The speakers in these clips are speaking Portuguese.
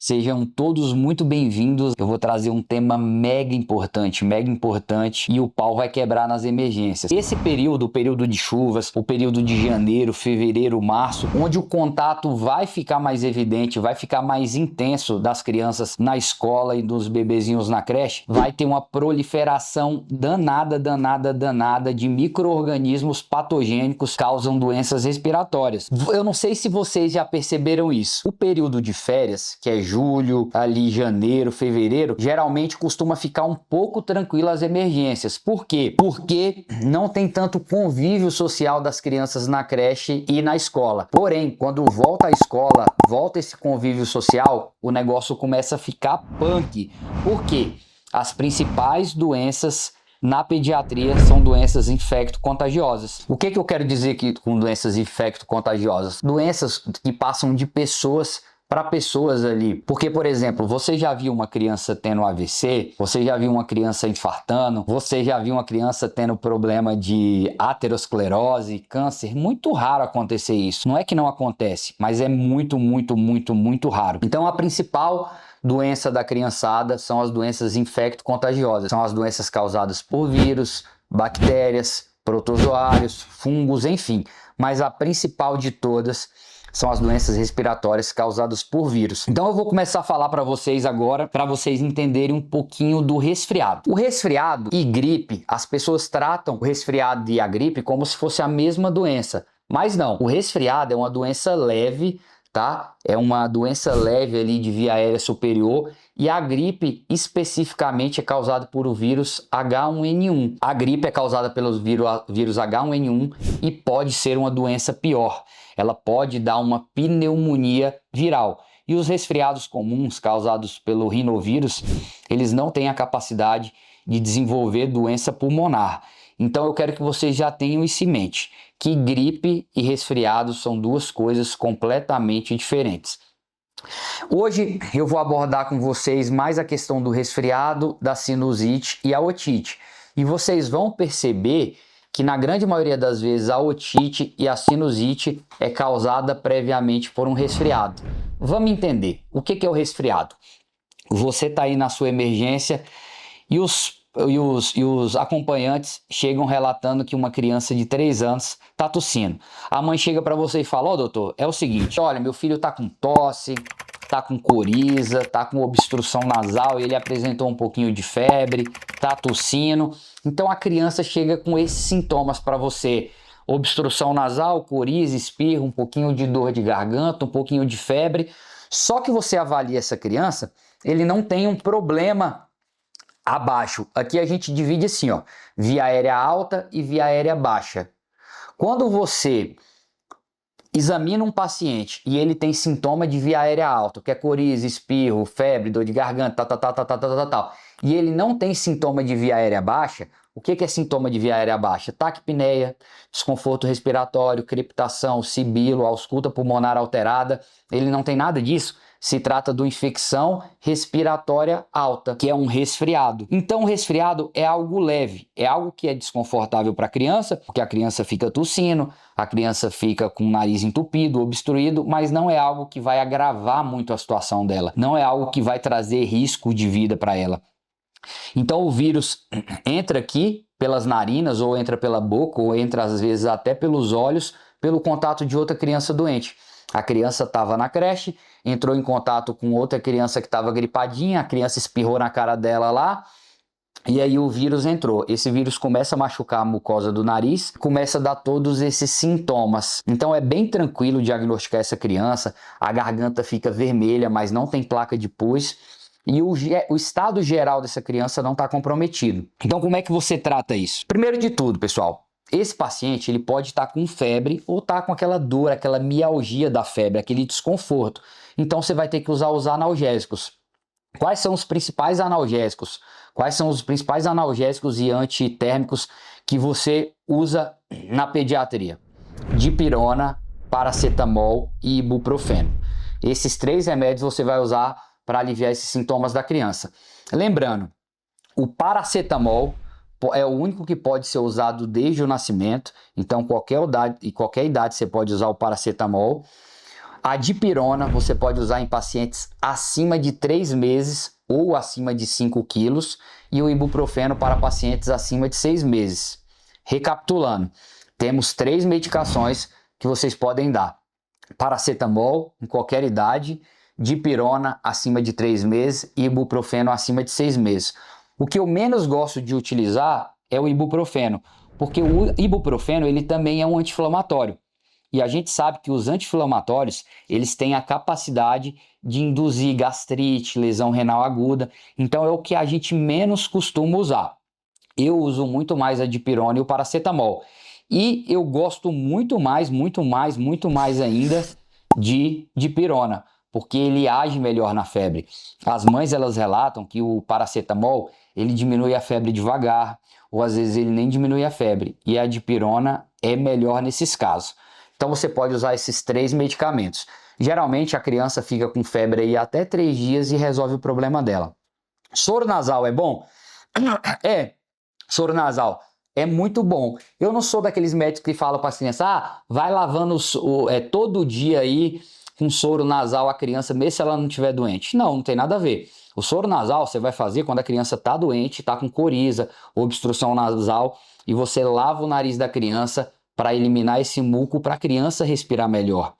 Sejam todos muito bem-vindos. Eu vou trazer um tema mega importante e o pau vai quebrar nas emergências. Esse período, o período de chuvas, o período de janeiro, fevereiro, março, onde o contato vai ficar mais evidente, vai ficar mais intenso das crianças na escola e dos bebezinhos na creche, vai ter uma proliferação danada de micro-organismos patogênicos que causam doenças respiratórias. Eu não sei se vocês já perceberam isso. O período de férias, que é julho, ali janeiro, fevereiro, geralmente costuma ficar um pouco tranquilo as emergências. Por quê? Porque não tem tanto convívio social das crianças na creche e na escola. Porém, quando volta à escola, volta esse convívio social, o negócio começa a ficar punk. Por quê? As principais doenças na pediatria são doenças infecto-contagiosas. O que eu quero dizer aqui com doenças infecto-contagiosas? Doenças que passam de pessoas para pessoas ali. Porque, por exemplo, você já viu uma criança tendo AVC? Você já viu uma criança infartando? Você já viu uma criança tendo problema de aterosclerose, câncer? Muito raro acontecer isso. Não é que não acontece, mas é muito raro. Então, a principal doença da criançada são as doenças infecto-contagiosas. São as doenças causadas por vírus, bactérias, protozoários, fungos, enfim. Mas a principal de todas são as doenças respiratórias causadas por vírus. Então eu vou começar a falar para vocês agora, para vocês entenderem um pouquinho do resfriado. O resfriado e gripe, as pessoas tratam o resfriado e a gripe como se fosse a mesma doença. Mas não, o resfriado é uma doença leve, tá? É uma doença leve ali de via aérea superior e a gripe especificamente é causada por o vírus H1N1. A gripe é causada pelo vírus H1N1 e pode ser uma doença pior. Ela pode dar uma pneumonia viral. E os resfriados comuns causados pelo rinovírus, eles não têm a capacidade de desenvolver doença pulmonar. Então eu quero que vocês já tenham isso em mente, que gripe e resfriado são duas coisas completamente diferentes. Hoje eu vou abordar com vocês mais a questão do resfriado, da sinusite e a otite. E vocês vão perceber que na grande maioria das vezes a otite e a sinusite é causada previamente por um resfriado. Vamos entender o que é o resfriado. Você está aí na sua emergência e os acompanhantes chegam relatando que uma criança de 3 anos está tossindo. A mãe chega para você e fala: ó, doutor, é o seguinte, olha, meu filho está com tosse, tá com coriza, tá com obstrução nasal, ele apresentou um pouquinho de febre, tá tossindo. Então a criança chega com esses sintomas para você: obstrução nasal, coriza, espirro, um pouquinho de dor de garganta, um pouquinho de febre. Só que você avalia essa criança, ele não tem um problema abaixo. Aqui a gente divide assim, ó, via aérea alta e via aérea baixa. Quando você examina um paciente e ele tem sintoma de via aérea alta, que é coriza, espirro, febre, dor de garganta, tal, e ele não tem sintoma de via aérea baixa. O que é sintoma de via aérea baixa? Taquipneia, desconforto respiratório, crepitação, sibilo, ausculta pulmonar alterada. Ele não tem nada disso. Se trata de uma infecção respiratória alta, que é um resfriado. Então, o resfriado é algo leve, é algo que é desconfortável para a criança, porque a criança fica tossindo, a criança fica com o nariz entupido, obstruído, mas não é algo que vai agravar muito a situação dela, não é algo que vai trazer risco de vida para ela. Então, o vírus entra aqui pelas narinas, ou entra pela boca, ou entra às vezes até pelos olhos, pelo contato de outra criança doente. A criança estava na creche, entrou em contato com outra criança que estava gripadinha, a criança espirrou na cara dela lá, e aí o vírus entrou. Esse vírus começa a machucar a mucosa do nariz, começa a dar todos esses sintomas. Então é bem tranquilo diagnosticar essa criança, a garganta fica vermelha, mas não tem placa de pus, e o estado geral dessa criança não está comprometido. Então como é que você trata isso? Primeiro de tudo, pessoal, esse paciente ele pode estar com febre ou estar com aquela dor, aquela mialgia da febre, aquele desconforto. Então você vai ter que usar os analgésicos. Quais são os principais analgésicos? Quais são os principais analgésicos e antitérmicos que você usa na pediatria? Dipirona, paracetamol e ibuprofeno. Esses 3 remédios você vai usar para aliviar esses sintomas da criança. Lembrando, o paracetamol é o único que pode ser usado desde o nascimento, então qualquer idade você pode usar o paracetamol. A dipirona você pode usar em pacientes acima de 3 meses ou acima de 5 quilos e o ibuprofeno para pacientes acima de 6 meses. Recapitulando, temos 3 medicações que vocês podem dar: paracetamol em qualquer idade, dipirona acima de 3 meses e ibuprofeno acima de 6 meses. O que eu menos gosto de utilizar é o ibuprofeno, porque o ibuprofeno ele também é um anti-inflamatório. E a gente sabe que os anti-inflamatórios, eles têm a capacidade de induzir gastrite, lesão renal aguda. Então é o que a gente menos costuma usar. Eu uso muito mais a dipirona e o paracetamol. E eu gosto muito mais ainda de dipirona, porque ele age melhor na febre. As mães, elas relatam que o paracetamol, ele diminui a febre devagar, ou às vezes ele nem diminui a febre. E a dipirona é melhor nesses casos. Então você pode usar esses 3 medicamentos. Geralmente a criança fica com febre aí até 3 dias e resolve o problema dela. Soro nasal é bom? É, soro nasal é muito bom. Eu não sou daqueles médicos que falam para a criança, vai lavando todo dia aí com soro nasal a criança, mesmo se ela não estiver doente. Não tem nada a ver. O soro nasal você vai fazer quando a criança está doente, está com coriza, obstrução nasal, e você lava o nariz da criança para eliminar esse muco, para a criança respirar melhor.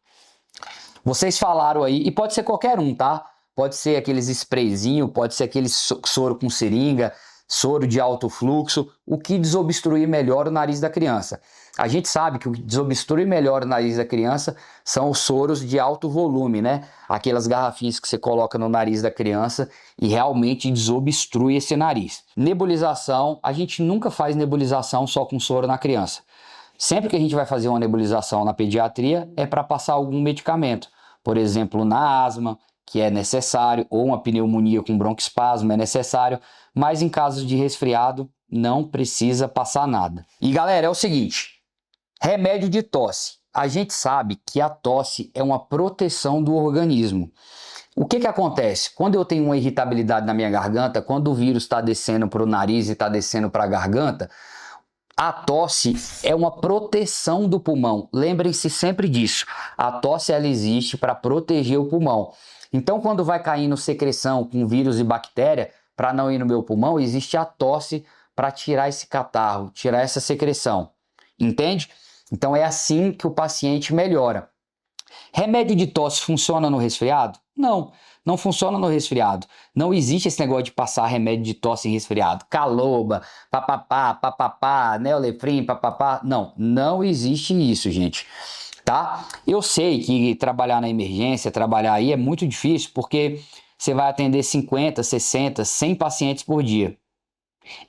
Vocês falaram aí, e pode ser qualquer um, tá? Pode ser aqueles sprayzinho, pode ser aquele soro com seringa, soro de alto fluxo, o que desobstruir melhor o nariz da criança. A gente sabe que o que desobstrui melhor o nariz da criança são os soros de alto volume, né? Aquelas garrafinhas que você coloca no nariz da criança e realmente desobstrui esse nariz. Nebulização, a gente nunca faz nebulização só com soro na criança. Sempre que a gente vai fazer uma nebulização na pediatria é para passar algum medicamento. Por exemplo, na asma, que é necessário, ou uma pneumonia com broncoespasmo é necessário, mas em casos de resfriado não precisa passar nada. E galera, é o seguinte, remédio de tosse. A gente sabe que a tosse é uma proteção do organismo. O que acontece? Quando eu tenho uma irritabilidade na minha garganta, quando o vírus está descendo para o nariz e está descendo para a garganta, a tosse é uma proteção do pulmão. Lembrem-se sempre disso. A tosse ela existe para proteger o pulmão. Então, quando vai caindo secreção com vírus e bactéria, para não ir no meu pulmão, existe a tosse para tirar esse catarro, tirar essa secreção. Entende? Então, é assim que o paciente melhora. Remédio de tosse funciona no resfriado? Não, não funciona no resfriado. Não existe esse negócio de passar remédio de tosse em resfriado. Caloba, papapá, Neolefrin, papapá. Não, não existe isso, gente. Tá? Eu sei que trabalhar na emergência, trabalhar aí é muito difícil, porque você vai atender 50, 60, 100 pacientes por dia.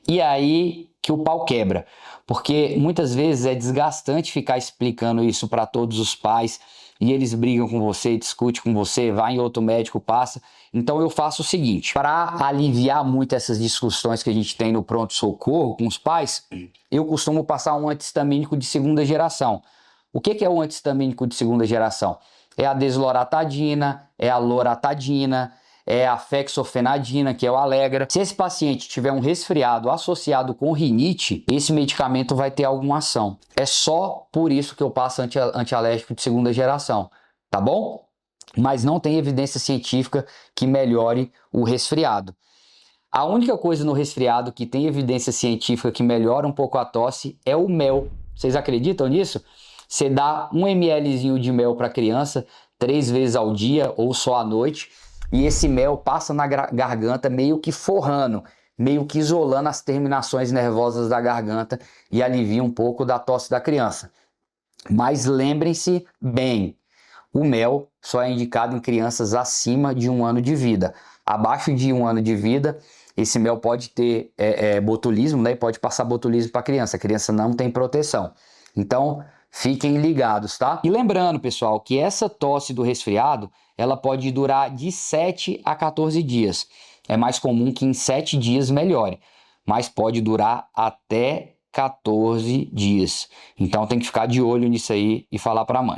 E aí que o pau quebra, porque muitas vezes é desgastante ficar explicando isso para todos os pais, e eles brigam com você, discutem com você, vai em outro médico, passa. Então eu faço o seguinte, para aliviar muito essas discussões que a gente tem no pronto-socorro com os pais, eu costumo passar um anti-histamínico de segunda geração. O que é o anti-histamínico de segunda geração? É a desloratadina, é a loratadina, é a fexofenadina, que é o Allegra. Se esse paciente tiver um resfriado associado com rinite, esse medicamento vai ter alguma ação. É só por isso que eu passo antialérgico de segunda geração, tá bom? Mas não tem evidência científica que melhore o resfriado. A única coisa no resfriado que tem evidência científica que melhora um pouco a tosse é o mel. Vocês acreditam nisso? Você dá 1 mlzinho de mel para a criança 3 vezes ao dia ou só à noite, e esse mel passa na garganta meio que forrando, meio que isolando as terminações nervosas da garganta e alivia um pouco da tosse da criança. Mas lembrem-se bem, o mel só é indicado em crianças acima de 1 ano de vida. Abaixo de 1 ano de vida, esse mel pode ter botulismo, né? Pode passar botulismo para a criança não tem proteção. Então, fiquem ligados, tá? E lembrando, pessoal, que essa tosse do resfriado, ela pode durar de 7 a 14 dias. É mais comum que em 7 dias melhore, mas pode durar até 14 dias. Então tem que ficar de olho nisso aí e falar para a mãe.